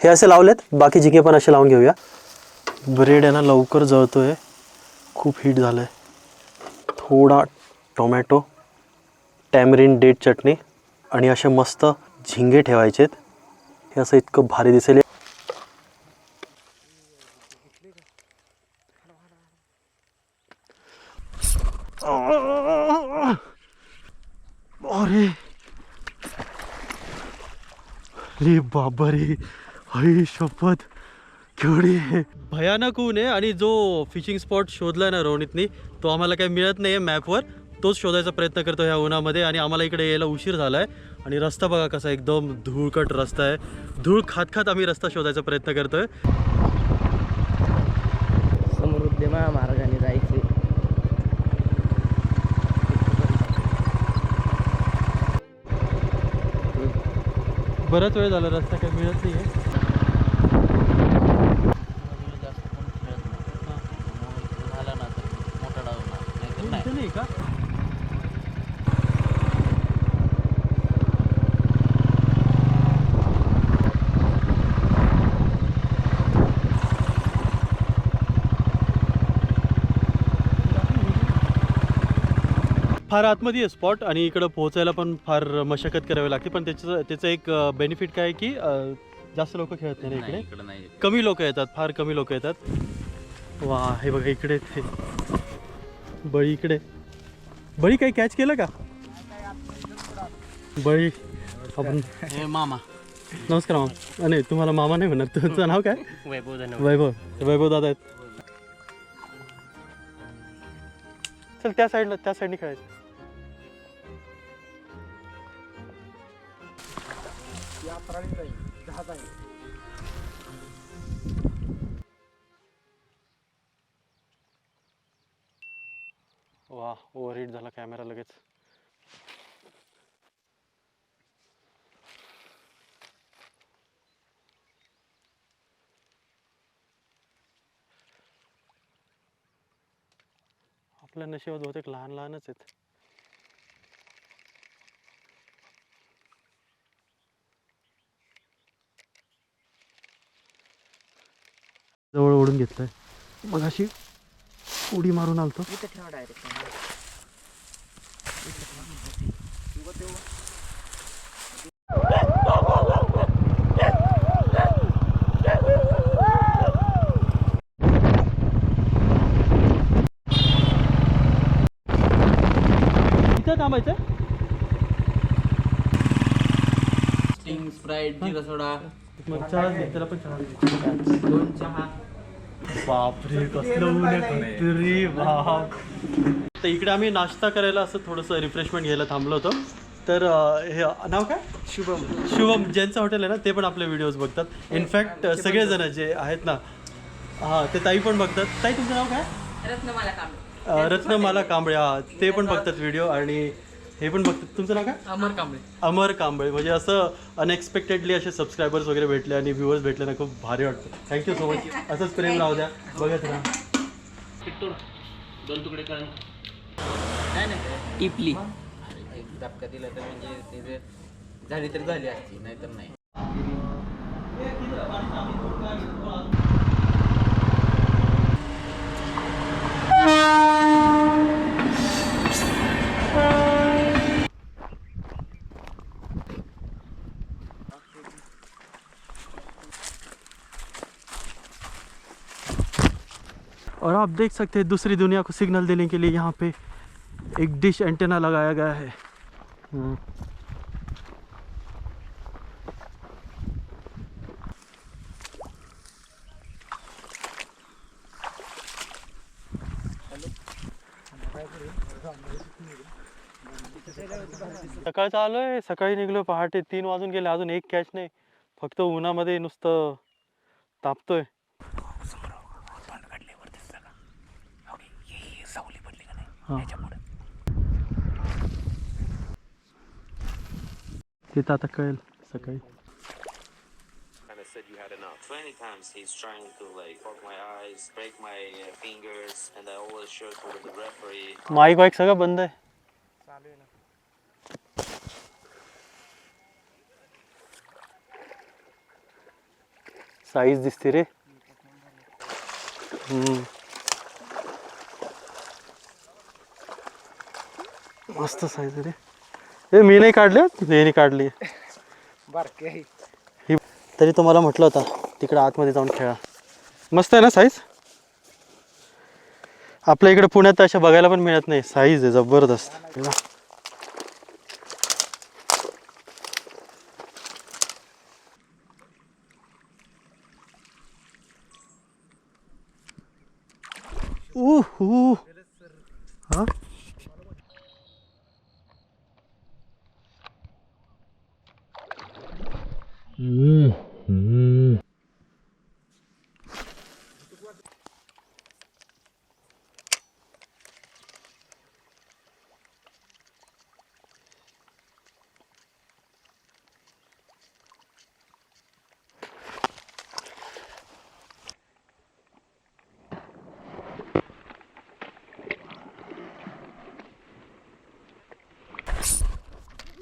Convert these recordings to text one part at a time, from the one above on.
हे असे लावलेत, बाकी झिंगे पण असे लावून घेऊया. ब्रेड आहे ना लवकर जळतोय, खूप हीट झालंय. थोडा टोमॅटो, टॅमरिन डेट चटणी आणि असे मस्त झिंगे ठेवायचेत. हे असं इतकं भारी दिसेल. अरे रे बाबा रे, आई शपथ, केवढी भयानक ऊन आहे. आणि जो फिशिंग स्पॉट शोधलाय ना रोहितनी, तो आम्हाला काही मिळत नाही आहे मॅपवर. तोच शोधायचा प्रयत्न करतो ह्या उन्हामध्ये. आणि आम्हाला इकडे यायला उशीर झाला आहे. आणि रस्ता बघा कसा एकदम धूळकट रस्ता आहे. धूळ खात खात आम्ही रस्ता शोधायचा प्रयत्न करतोय. समृद्धी महामार्गाने जायचे. बराच वेळ झाला, रस्ता काही मिळत नाही आहे. नाही का? फार आतमध्ये आहे स्पॉट आणि इकडं पोहोचायला पण फार मशागत करावी लागते. पण त्याचं एक बेनिफिट काय आहे की जास्त लोक खेळत नाही इकडे. कमी लोक येतात, फार कमी लोक येतात. वा, हे बघा इकडे ते बळी. इकडे बळी काही कॅच केलं का? बळी आपण मामा. नमस्कार मामा. नाही, तुम्हाला मामा नाही म्हणणार. तुमचं नाव काय? वैभव दादा आहेत. चल त्या साईडने खेळायचं. वा, ओव्हरहीट झाला कॅमेरा लगेच. आपल्या नशिबात बहुतेक लहान लहानच आहेत. जवळ ओढून घेतलंय. मग अशी उडी मारून आलतो. इथं थांबायचं. स्टिंग, स्प्राइट, जिरा सोडा. मग चहा घे, त्याला पण चहा घे. 2 चहा. बापरे, कसलं ऊन आहे तरी बाप. तर इकडे आम्ही नाश्ता करायला असं थोडंसं रिफ्रेशमेंट घ्यायला थांबलो होतो. तर हे नाव काय? शुभम ज्यांचं हॉटेल आहे ना, ते पण आपले व्हिडिओज बघतात. इनफॅक्ट सगळेजण जे आहेत ना, हां, ते ताई पण बघतात. ताई, तुमचं नाव काय? रत्नमाला कांबळे. हां, ते पण बघतात व्हिडिओ आणि हे पण बघतात. तुमचं नाव काय? अमर कांबळे. म्हणजे असं अनएक्सपेक्टेडली असे सबस्क्रायबर्स वगैरे भेटले आणि व्ह्यूअर्स भेटले ना, खूप भारी वाटतं. Thank you so much. असंच प्रेम राहू द्या. बघत राहा. 2 तुकडे करून नाही टिपली. एक धक्का दिला तर म्हणजे ते झाली तर झाली असती, नाहीतर नाही. और आप देख सकते हैं दूसरी दुनिया को सिग्नल देने के लिए यहाँ पे एक डिश एंटेना लगाया गया है. सकाळचं आलोय, सकाळी निघलो पहाटे 3 वाजून गेले, अजून एक कॅच नाही. फक्त उन्हामध्ये नुसतं तापतोय. तिथं आता कळेल सकाळी. Said you had enough. 20 times he's trying to like poke my eyes, break my fingers, and I always show it with the referee. Mike वाईक सगळं बंद आहे. साईज दिसते रे. मस्त साईज रे. हे मी नाही काढले, याने काढली. ही तरी तुम्हाला म्हटलं होतं तिकडे आतमध्ये जाऊन खेळा. मस्त आहे ना साईज. आपल्या इकडे पुण्यात अशा बघायला पण मिळत नाही. साईज आहे जबरदस्त. हा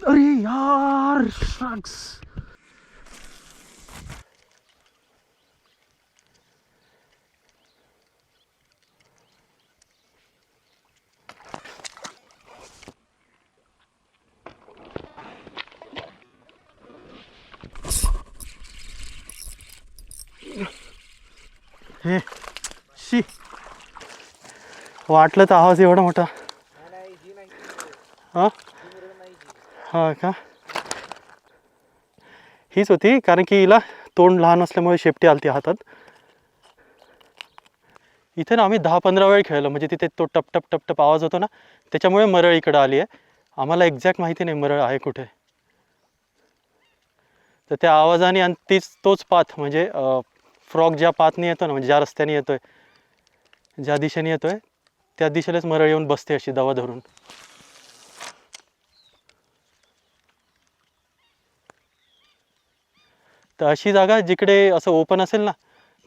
अरे यार शक्स. हे शी वाटलं तर आवाज एवढा मोठा. हा हा का. हीच होती, कारण की हिला तोंड लहान असल्यामुळे शेपटी आलती हातात. इथे ना आम्ही 10-15 वेळ खेळलो, म्हणजे तिथे तो टप टप टप टप आवाज होतो ना, त्याच्यामुळे मरळ इकडं आली आहे. आम्हाला एक्झॅक्ट माहिती नाही मरळ आहे कुठे. तर त्या आवाजाने आणि तोच पाथ म्हणजे फ्रॉग ज्या पाथने येतो ना, म्हणजे ज्या रस्त्याने येतोय, ज्या दिशेने येतोय त्या दिशेलाच मरळ येऊन बसते अशी दवा धरून. तर अशी जागा जिकडे असं ओपन असेल ना,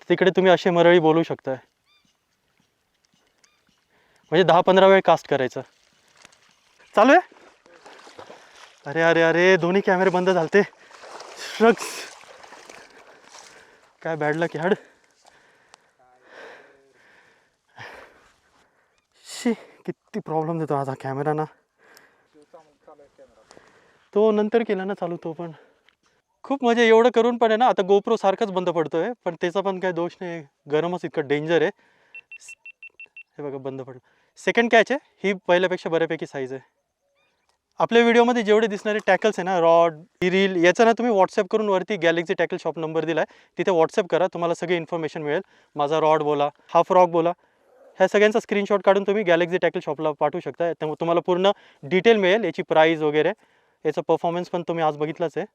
तिकडे तुम्ही असे मरळी बोलू शकताय. म्हणजे 10-15 वेळ कास्ट करायचं. चालू आहे. अरे अरे अरे दोन्ही कॅमेरे बंद झालते. श्रक्स. काय बॅड लक यार. शी किती प्रॉब्लेम देतो आता कॅमेरा ना. तो नंतर केला ना चालू तो पण. खूप म्हणजे एवढं करून पण आहे ना, आता गोप्रो सारखंच बंद पडतोय, पण त्याचा पण काही दोष नाही. गरमच इतकं डेंजर आहे. हे बघा बंद पडलं. सेकंड कॅच आहे ही, पहिल्यापेक्षा बऱ्यापैकी साईज आहे. आपल्या व्हिडिओमध्ये जेवढे दिसणारे टॅकल्स आहे ना, रॉड रील, याचा ना तुम्ही व्हॉट्सअप करून वरती गॅलेक्सी टॅकल शॉप नंबर दिला आहे, तिथे व्हॉट्सअप करा, तुम्हाला सगळी इन्फॉर्मेशन मिळेल. माझा रॉड बोला, हा फ्रॉग बोला, ह्या सगळ्यांचा स्क्रीनशॉट काढून तुम्ही गॅलेक्सी टॅकल शॉपला पाठवू शकता. त्यामुळे तुम्हाला पूर्ण डिटेल मिळेल, याची प्राईस वगैरे. याचा परफॉर्मन्स पण तुम्ही आज बघितलाच आहे.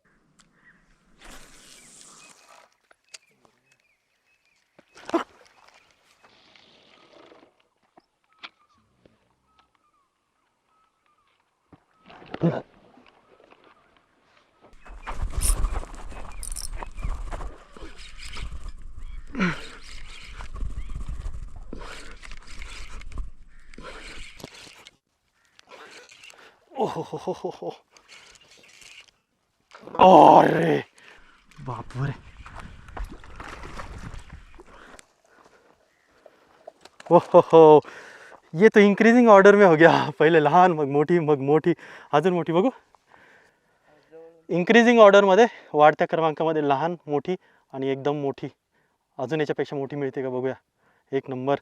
ओहो. अरे बापरे. ओहो, ये तो इंक्रीजिंग ऑर्डर में हो गया. पहिले लहान, मग मोठी, मग मोठी, अजून मोठी. बघू, इंक्रीजिंग ऑर्डरमध्ये, वाढत्या क्रमांकामध्ये लहान, मोठी आणि एकदम मोठी. अजून याच्यापेक्षा मोठी मिळते का बघूया. एक नंबर.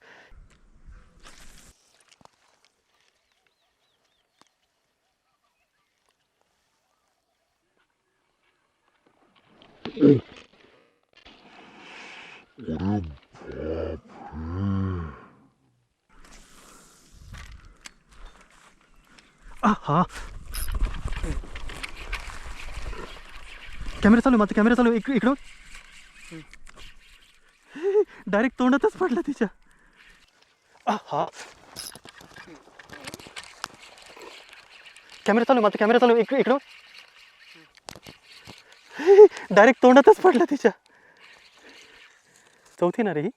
हा कॅमेरा चालू, माझा कॅमेरा चालू. इकडं डायरेक्ट तोंडातच पडला तिच्या. हा कॅमेरा चालू, माझा कॅमेरा चालू. इकडं डायरेक्ट तोंडातच पडला तिच्या. चौथी ना रे ही.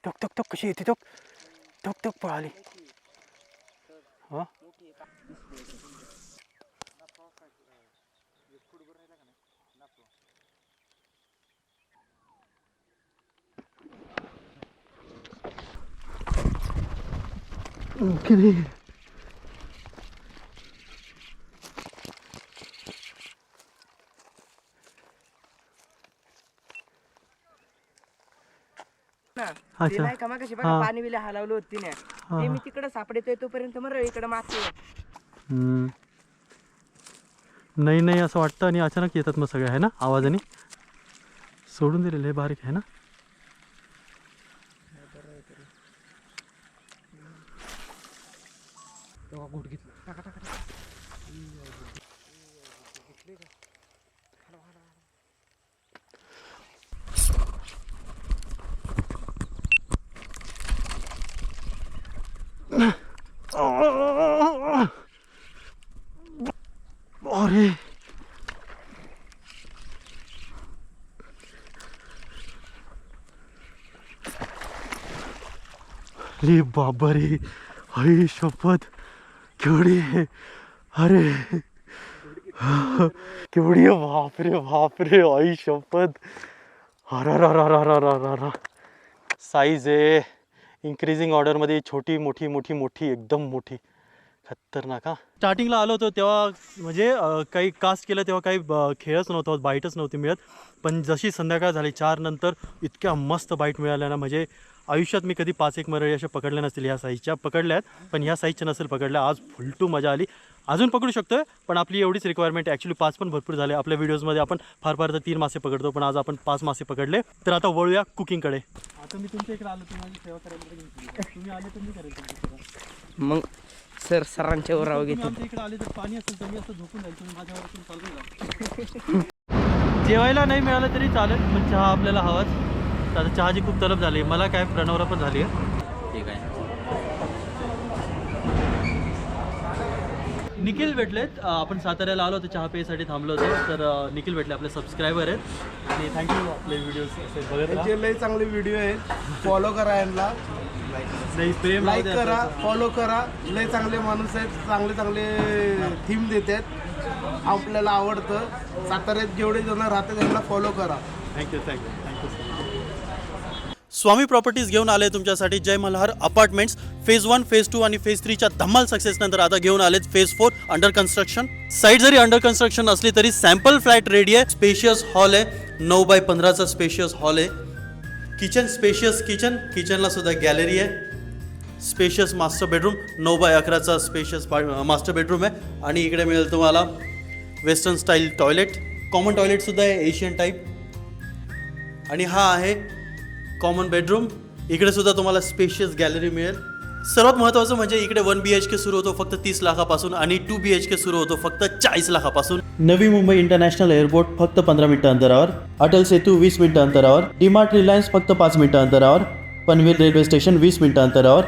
टक टक टक कशी येते टक टक टक पळाली. हा ओके. ते नाही का मग कशी बघा पाणी बिले हलवलं होती ना ते मी तिकडे सापडतोय तोपर्यंत मग इकडे मागते. नाही नाही असं वाटतं आणि अचानक येतात मग सगळे आहे ना आवाजाने. सोडून दिलेलं हे बारीक आहे ना. अरे अरे बाबा रे. आई शपथ केवढी आहे. अरे केवढी आहे. बापरे बापरे आई शपथ. अरा साईज आहे इन्क्रीजिंग ऑर्डरमध्ये छोटी मोठी मोठी मोठी एकदम मोठी खतरनाक. हा स्टार्टिंगला आलो होतो तेव्हा म्हणजे काही कास्ट केलं तेव्हा काही खेळच नव्हतं बाईटच नव्हती मिळत. पण जशी संध्याकाळ झाली 4 नंतर इतक्या मस्त बाईट मिळाल्या ना. म्हणजे आयुष्यात मी कधी 5-1 मरळी अशा पकडल्या नसतील. ह्या साईजच्या पकडल्यात पण ह्या साईजच्या नसेल पकडल्या. आज फुलटू मजा आली. अजून पकडू शकतोय पण आपली एवढीच रिक्वायरमेंट. ॲक्च्युली 5 पण भरपूर झाले. आपल्या व्हिडिओजमध्ये आपण फार फार तर 3 मासे पकडतो पण आज आपण 5 मासे पकडले. तर आता वळूया कुकिंगकडे. आता मी तुमच्या इकडे आलो तुम्ही सेवा करायला. तुम्ही आले तर मी करेल तुमची सेवा. मग सरांच्या वर राव घेतो. आमच्या इकडे आले तर पाणी असेल तर मी असं झोपून जाईल. तुम्ही माझ्यावर चालू जा. जेवायला नाही मिळालं तरी चालेल पण चहा आपल्याला हवाच. आता चहाची खूप तलब झाली. मला काय प्रणवरा पण झाली आहे. ठीक आहे. निखिल भेटलेत. आपण साताऱ्याला आलो होतो चहा पेसाठी थांबलो होतो. तर निखिल भेटले आपले सबस्क्रायबर आहेत आणि थँक्यू आपले व्हिडिओज बघत राहा. लय चांगले व्हिडिओ आहेत. फॉलो करा यांना. नाही प्रेम लाईक करा फॉलो करा. लय चांगले माणूस आहेत. चांगले चांगले थीम देतात. आपल्याला आवडतं. साताऱ्यात जेवढे जण राहतात त्यांना फॉलो करा. Thank you thank you thank you. Swami properties घेऊन आले तुमच्यासाठी Jai Malhar apartments phase 1 phase 2 आणि फेज 3च्या धमाल सक्सेस नंतर आता घेऊन आलेत फेज 4 अंडर कन्स्ट्रक्शन. साईट जरी अंडर कन्स्ट्रक्शन असली तरी सॅम्पल फ्लॅट रेडी आहे. स्पेशियस हॉल आहे. 9x15चा स्पेशियस हॉल आहे. किचन स्पेशियस किचनला सुद्धा गॅलरी आहे. स्पेशियस मास्टर बेडरूम 9x11चा स्पेशियस मास्टर बेडरूम आहे. आणि इकडे मिळेल तुम्हाला western style toilet. Common toilet सुद्धा आहे एशियन टाईप. आणि हा आहे कॉमन बेडरूम. इकडे सुद्धा तुम्हाला स्पेशियस गॅलरी मिळेल. सर्वात महत्त्वाचं म्हणजे इकडे 1 BHK सुरू होतो फक्त 30 लाखापासून आणि 2 BHK सुरू होतो फक्त 40 लाखापासून. नवी मुंबई इंटरनॅशनल एअरपोर्ट फक्त 15 मिनिटं अंतरावर. अटल सेतू 20 मिनिटं अंतरावर. डीमार्ट रिलायन्स फक्त 5 मिनिटं अंतरावर. पनवेल रेल्वे स्टेशन 20 मिनिटं अंतरावर.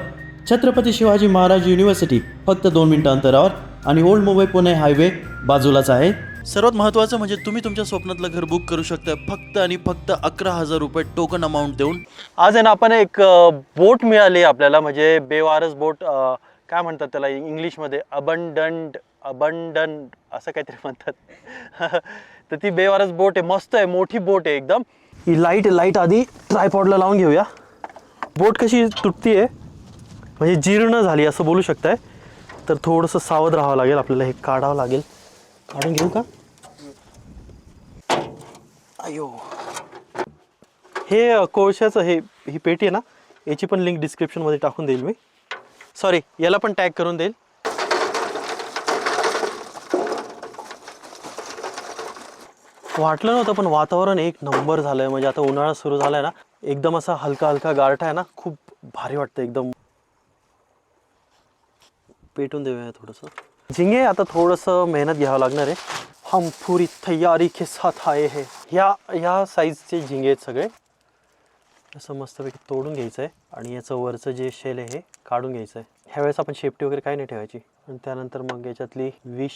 छत्रपती शिवाजी महाराज युनिव्हर्सिटी फक्त 2 मिनिटं अंतरावर. आणि ओल्ड मुंबई पुणे हायवे बाजूलाच आहे. सर्वात महत्त्वाचं म्हणजे तुम्ही तुमच्या स्वप्नातलं घर बुक करू शकता फक्त आणि फक्त 11,000 रुपये टोकन अमाऊंट देऊन. आज आहे ना आपण एक बोट मिळाली आपल्याला म्हणजे बेवारस बोट. काय म्हणतात त्याला इंग्लिशमध्ये अबंडंट असं काहीतरी म्हणतात. तर ती बेवारस बोट आहे. मस्त आहे. मोठी बोट आहे एकदम. ही लाईट आधी ट्रायपॉडला लावून घेऊया. बोट कशी तुटती आहे म्हणजे जीर्ण झाली असं बोलू शकताय. तर थोडंसं सावध राहावं लागेल आपल्याला. हे काढावं लागेल. काढून घेऊ का. अयो हे कोळशाचं ही पेटी आहे ना याची पण लिंक डिस्क्रिप्शनमध्ये टाकून देईल मी. सॉरी याला पण टॅग करून देईल. वाटलं नव्हतं पण वातावरण एक नंबर झालंय. म्हणजे आता उन्हाळा सुरू झालाय ना एकदम असा हलका हलका गारठा आहे ना. खूप भारी वाटतं एकदम. पेटून देऊया थोडंसं. झिंगे आता थोडंसं मेहनत घ्यावं लागणार आहे. हम पूरी तयारी के साथ आए है. ह्या साईजचे झिंगे आहेत सगळे. असं मस्तपैकी तोडून घ्यायचं आहे आणि याचं वरचं जे शेल आहे हे काढून घ्यायचं आहे. ह्यावेळेस आपण शेपटी वगैरे काही नाही ठेवायची. आणि त्यानंतर मग याच्यातली विष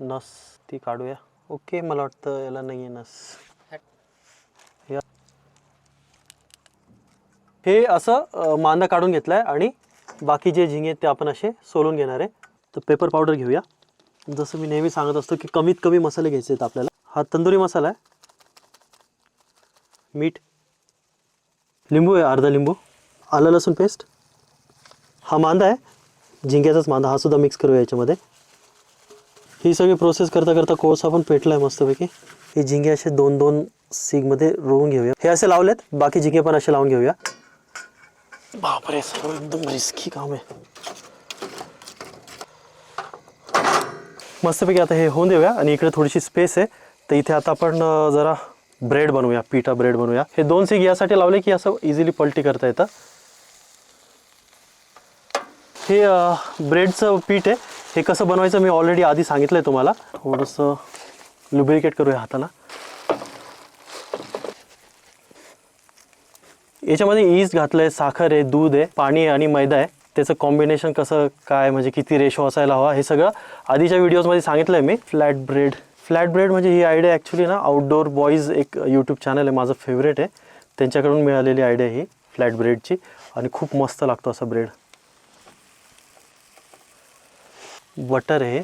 नस ती काढूया. ओके मला वाटतं याला नाही आहे नस. हे असं मांदा काढून घेतलाय आणि बाकी जे झिंगे ते आपण असे सोलून घेणार आहे. तर पेपर पावडर घेऊया. जसं मी नेहमी सांगत असतो की कमीत कमी मसाले घ्यायचे आहेत आपल्याला. हा तंदुरी मसाला आहे, मीठ, लिंबू आहे अर्धा लिंबू, आलं लसूण पेस्ट, हा मांदा आहे झिंग्याचाच मांदा, हा सुद्धा मिक्स करूया याच्यामध्ये. ही सगळी प्रोसेस करता करता कोळसा पण पेटला आहे मस्तपैकी. हे झिंगे असे 2-2 सीगमध्ये रोवून घेऊया. हे असे लावलेत, बाकी झिंगे पण असे लावून घेऊया. बापरे, सर्व एकदम रिस्की काम आहे. मस्तपैकी आता हे होऊन देऊया. आणि इकडे थोडीशी स्पेस आहे, तर इथे आता आपण जरा ब्रेड बनवूया, पिठा ब्रेड बनवूया. हे 2 सीग यासाठी लावले की असं इझिली पलटी करता येतं. हे ब्रेडचं पीठ आहे. हे कसं बनवायचं मी ऑलरेडी आधी सांगितलं आहे तुम्हाला. थोडंसं लुब्रिकेट करूया हाताला. याच्यामध्ये ईस्ट घातलं आहे, साखर आहे, दूध आहे, पाणी आहे आणि मैदा आहे. त्याचं कॉम्बिनेशन कसं काय, म्हणजे किती रेशो असायला हवा, हे सगळं आधीच्या व्हिडिओजमध्ये सांगितलं आहे मी. फ्लॅट ब्रेड म्हणजे ही आयडिया ॲक्च्युली ना आउटडोर बॉईज एक यूट्यूब चॅनल आहे माझं फेवरेट आहे, त्यांच्याकडून मिळालेली आयडिया ही फ्लॅट ब्रेडची. आणि खूप मस्त लागतो असा ब्रेड. बटर आहे,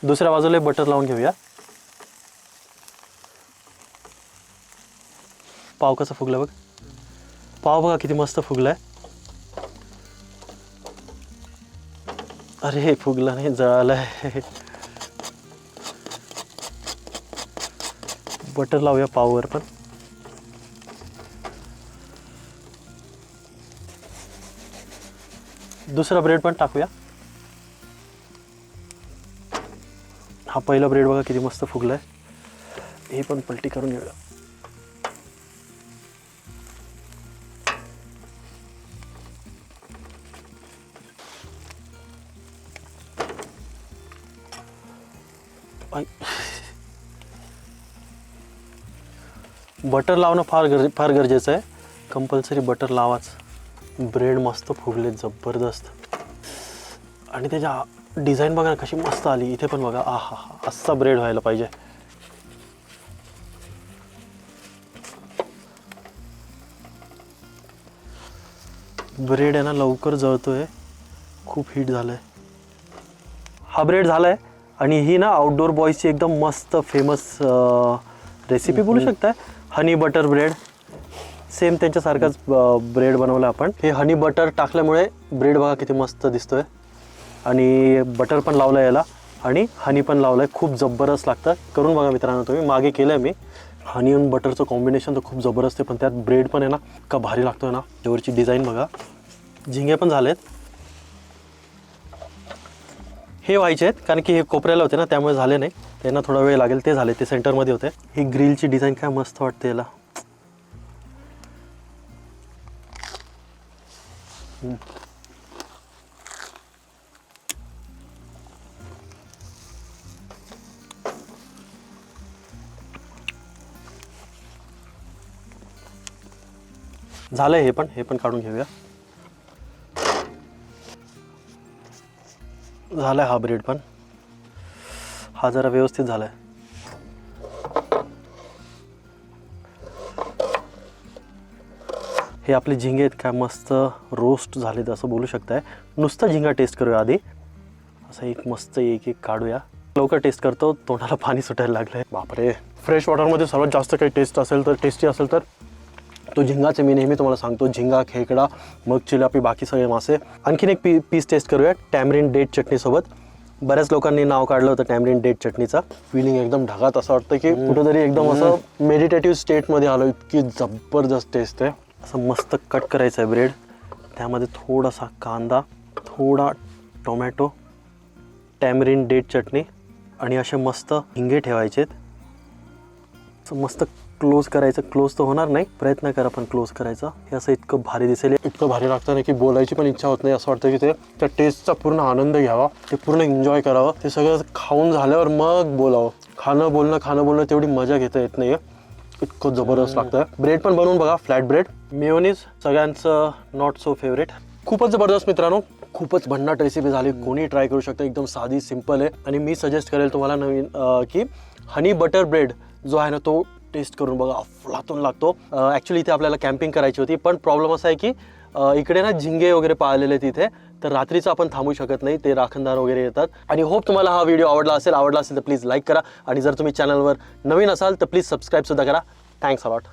दुसऱ्या बाजूला बटर लावून घेऊया. पाव कसा फुगला बघ, पाव बघा किती मस्त फुगलाय. अरे फुगला नाही, जळालाय. बटर लावूया पाववर पण. दुसरा ब्रेड पण टाकूया. हा पहिला ब्रेड बघा किती मस्त फुगलाय. हे पण पलटी करून घेऊया. बटर लावणं फार गरजेचं आहे. Compulsory butter लावाच. ब्रेड मस्त फुगले, जबरदस्त. आणि त्याच्या डिझाईन बघा कशी मस्त आली. इथे पण बघा, आहा हा, असा ब्रेड व्हायला पाहिजे. ब्रेड आहे ना लवकर जळतोय, खूप हीट झालंय. हा ब्रेड झालाय. आणि ही ना आउटडोर बॉयची एकदम मस्त फेमस रेसिपी बोलू शकताय, हनी बटर ब्रेड. सेम त्यांच्यासारखाच ब्रेड बनवला आपण. हे हनी बटर टाकल्यामुळे ब्रेड बघा किती मस्त दिसतोय. आणि बटर पण लावलं याला आणि हनी पण लावलं आहे. खूप जबरदस्त लागतं. करून बघा मित्रांनो तुम्ही. मागे केलं आहे मी. हनी आणि बटरचं कॉम्बिनेशन तर खूप जबरदस्त आहे, पण त्यात ब्रेड पण आहे ना का भारी लागतो आहे ना. त्यावरची डिझाईन बघा. झिंगे पण झालेत. हे व्हायचे आहेत कारण की हे कोपऱ्याला होते ना, त्यामुळे झाले नाही. त्यांना थोडा वेळ लागेल. ते झाले, ते सेंटरमध्ये होते. ही ग्रिलची डिझाईन काय मस्त वाटते याला. झालंय. हे पण काढून घेऊया. झालाय हा ब्रेड पण. हा जरा व्यवस्थित झालाय. हे आपले झिंगे आहेत काय मस्त रोस्ट झालेत असं बोलू शकताय. नुसता झिंगा टेस्ट करूया आधी. असं एक मस्त एक काढूया. लवकर टेस्ट करतो, तोंडाला पाणी सुटायला लागलंय. बापरे. फ्रेश वॉटरमध्ये सर्वात जास्त काही टेस्टी असेल तर तो झिंगाच आहे. मी नेहमी तुम्हाला सांगतो, झिंगा, खेकडा, मग चिलापी, बाकी सगळे मासे. आणखीन एक पीस टेस्ट करूया टॅमरिन डेट चटणीसोबत. बऱ्याच लोकांनी नाव काढलं होतं टॅमरिन डेट चटणीचा. फिलिंग एकदम ढगात, असं वाटतं की कुठेतरी एकदम असं मेडिटेटिव्ह स्टेटमध्ये आलो. इतकी जबरदस्त टेस्ट आहे. असं मस्त कट करायचं आहे ब्रेड. त्यामध्ये थोडासा कांदा, थोडा टोमॅटो, टॅमरिन डेट चटणी आणि असे मस्त हिंगे ठेवायचेत. असं मस्त क्लोज करायचं. क्लोज तर होणार नाही, प्रयत्न करा पण क्लोज करायचा. हे असं इतकं भारी दिसेल, इतकं भारी लागतं ना की बोलायची पण इच्छा होत नाही. असं वाटतं की ते त्या टेस्टचा पूर्ण आनंद घ्यावा, ते पूर्ण एन्जॉय करावं. ते सगळं खाऊन झाल्यावर मग बोलावं. खाणं बोलणं तेवढी मजा घेता येत नाही. इतकं जबरदस्त लागतं. ब्रेड पण बनवून बघा, फ्लॅट ब्रेड. मेयोनीज सगळ्यांचं नॉट सो फेवरेट. खूपच जबरदस्त मित्रांनो, खूपच भन्नाट रेसिपी झाली. कोणी ट्राय करू शकतं, एकदम साधी सिंपल आहे. आणि मी सजेस्ट करेल तुम्हाला नवीन की हनी बटर ब्रेड जो आहे ना तो टेस्ट करून बघा, अफलातून लागतो. ॲक्च्युली इथे आपल्याला कॅम्पिंग करायची होती, पण प्रॉब्लेम असा आहे की इकडे ना झिंगे वगैरे पाळलेले तिथे, तर रात्रीचं आपण थांबू शकत नाही, ते राखणदार वगैरे येतात. आणि होप तुम्हाला हा व्हिडिओ आवडला असेल तर प्लीज लाईक करा. आणि जर तुम्ही चॅनलवर नवीन असाल तर प्लीज सबस्क्राईबसुद्धा करा. Thanks a lot.